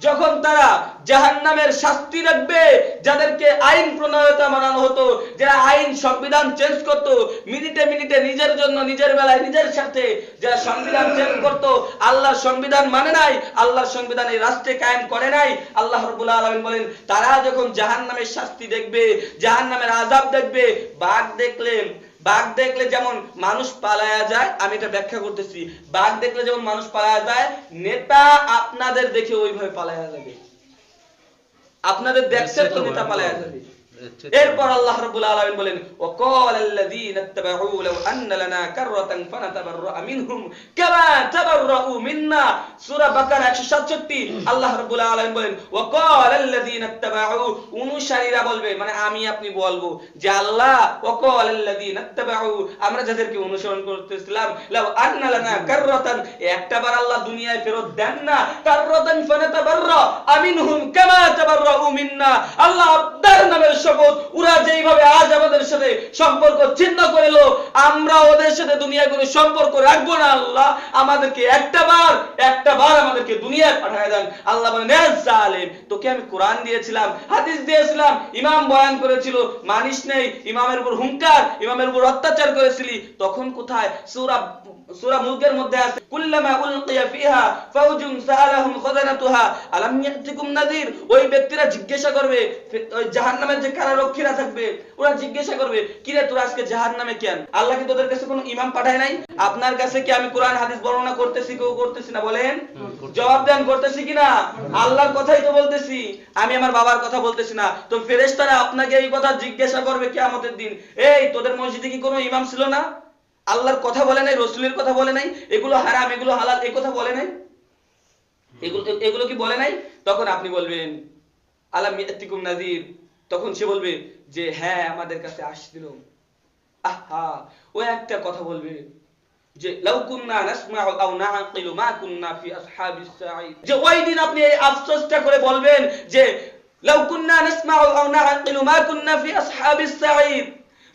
যখন তারা জাহান্নামের শাস্তি দেখবে, যাদেরকে আইন প্রণয়তা বানানো হতো, যারা আইন সংবিধান চেঞ্জ করত, মিনিটে মিনিটে নিজের জন্য, নিজের বেলায় নিজের সাথে যারা সংবিধান চেঞ্জ করত, আল্লাহর সংবিধান মানে নাই, আল্লাহর সংবিধান এই রাষ্ট্রে কায়েম করে নাই, আল্লাহ রাব্বুল আলামিন বলেন তারা যখন জাহান্নামের শাস্তি দেখবে, জাহান্নামের আযাব দেখবে, বাঘ দেখলে যেমন মানুষ পালায়া যায়, আমি এটা ব্যাখ্যা করতেছি, বাঘ দেখলে যেমন মানুষ পালায়া যায়, নেতা আপনাদের দেখে ওইভাবে পালায়া যাবে। আপনাদের দেখছে তো নেতা পালায়া যাবে। এরপর আল্লাহ রাব্বুল আলামিন বলেন ওয়াকালাল্লাযীনা ইত্তাবাউ লাউ আন্না লানা কাররাতান ফানাতাবাররা মিনহুম কামা তাবাররাউ মিন্না। সূরা বাকারা 167। আল্লাহ রাব্বুল আলামিন বলেন ওয়াকালাল্লাযীনা ইত্তাবাউ, অনুসারীরা বলবে, মানে আমি আপনি বলবো যে আল্লাহ ওয়াকালাল্লাযীনা ইত্তাবাউ, আমরা যাদেরকে অনুসরণ করতেছিলাম, লাউ আন্না লানা কাররাতান, একটাবার আল্লাহ দুনিয়ায় ফেরত দেন না, কাররাতান ফানাতাবাররা মিনহুম কামা তাবাররাউ মিন্না। আল্লাহ আপনার নামের শপথ, ওরা যেইভাবে আজ আমাদের সাথে সম্পর্ক ছিন্ন করিল, আমরা ওদের সাথে দুনিয়ায় কোনো সম্পর্ক রাখবো না। আল্লাহ আমাদেরকে একটাবার আমাদেরকে দুনিয়ায় পাঠিয়ে দেন। আল্লাহ বলেন এ জালিম, তোকে আমি কোরআন দিয়েছিলাম, হাদিস দিয়েছিলাম, ইমাম বয়ান করেছিল, মানিস নেই, ইমামের উপর হুঙ্কার, ইমামের উপর অত্যাচার করেছিলি, তখন কোথায়? সূরা মুলকের মধ্যে আছে কুল্লামা উলকিয়া ফিহা ফাউজুন সাআলাহুম খাযানাতুহা আলাম ইয়াতিকুম নাযীর। ওই ব্যক্তিরা জিজ্ঞাসা করবে, ওই জাহান্নামের যে কারারক্ষীরা থাকবে, ওরা জিজ্ঞাসা করবে, কি রে তোরা আজকে জাহান্নামে কেন? আল্লাহ কি তোদের কাছে কোনো ইমাম পাঠায় নাই? আপনার কাছে কি আমি কোরআন হাদিস বর্ণনা করতেছি কেউ করতেছি না? বলেন, জবাব দেন, করতেছি কিনা? আল্লাহর কথাই তো বলতেছি, আমি আমার বাবার কথা বলতেছি না। তো ফেরেশতারা আপনাকে এই কথা জিজ্ঞাসা করবে কিয়ামতের দিন, এই তোদের মসজিদে কি কোনো ইমাম ছিল না? আল্লাহর কথা বলে নাই, রাসূলের কথা বলে নাই, এগুলো হারাম এগুলো হালাল এই কথা বলে নাই, এগুলো কি বলে নাই? তখন আপনি বলবেন আলাম ইয়াতিকুম নাযীর, তখন সে বলবে যে হ্যাঁ আমাদের কাছে আসছিল। আহা, ও একটা কথা বলবে যে লাউ কুননা নাসমাউ আও নাআকিলু মা কুননা ফি আসহাবিস সাঈদ, যে ওই দিন আপনি এই আফসোসটা করে বলবেন যে লাউ কুননা নাসমাউ আও নাআকিলু মা কুননা ফি আসহাবিস সাঈদ,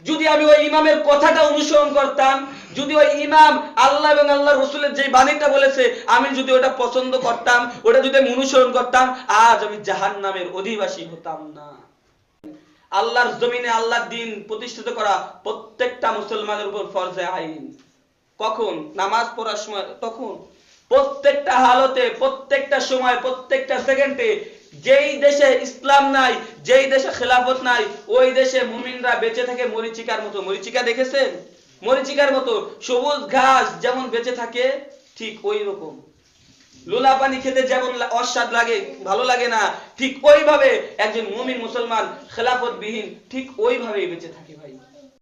যদি আমি ওই ইমামের কথাটা অনুসরণ করতাম, যদি ওই ইমাম আল্লাহ এবং আল্লাহর রাসূলের যে বাণীটা বলেছে আমি যদি ওটা পছন্দ করতাম, ওটা যদি আমি অনুসরণ করতাম, আজ আমি জাহান্নামের অধিবাসী হতাম না। আল্লাহর জমিনে আল্লাহর দ্বীন প্রতিষ্ঠিত করা প্রত্যেকটা মুসলমানের উপর ফরজে আইন। কখন? নামাজ পড়ার সময়, তখন প্রত্যেকটা হালতে, প্রত্যেকটা সময়, প্রত্যেকটা সেকেন্ডে। যেই দেশে ইসলাম নাই, যেই দেশে খেলাফত নাই, ওই দেশে মুমিনরা বেঁচে থাকে মরিচিকার মতো। মরিচিকা দেখেছেন? মরিচিকার মতো সবুজ ঘাস যেমন বেঁচে থাকে, ঠিক ওই রকম। লোলা পানি খেতে যেমন অস্বাদ লাগে, ভালো লাগে না, ঠিক ওইভাবে একজন মুমিন মুসলমান খেলাফত বিহীন ঠিক ওইভাবেই বেঁচে থাকে ভাই।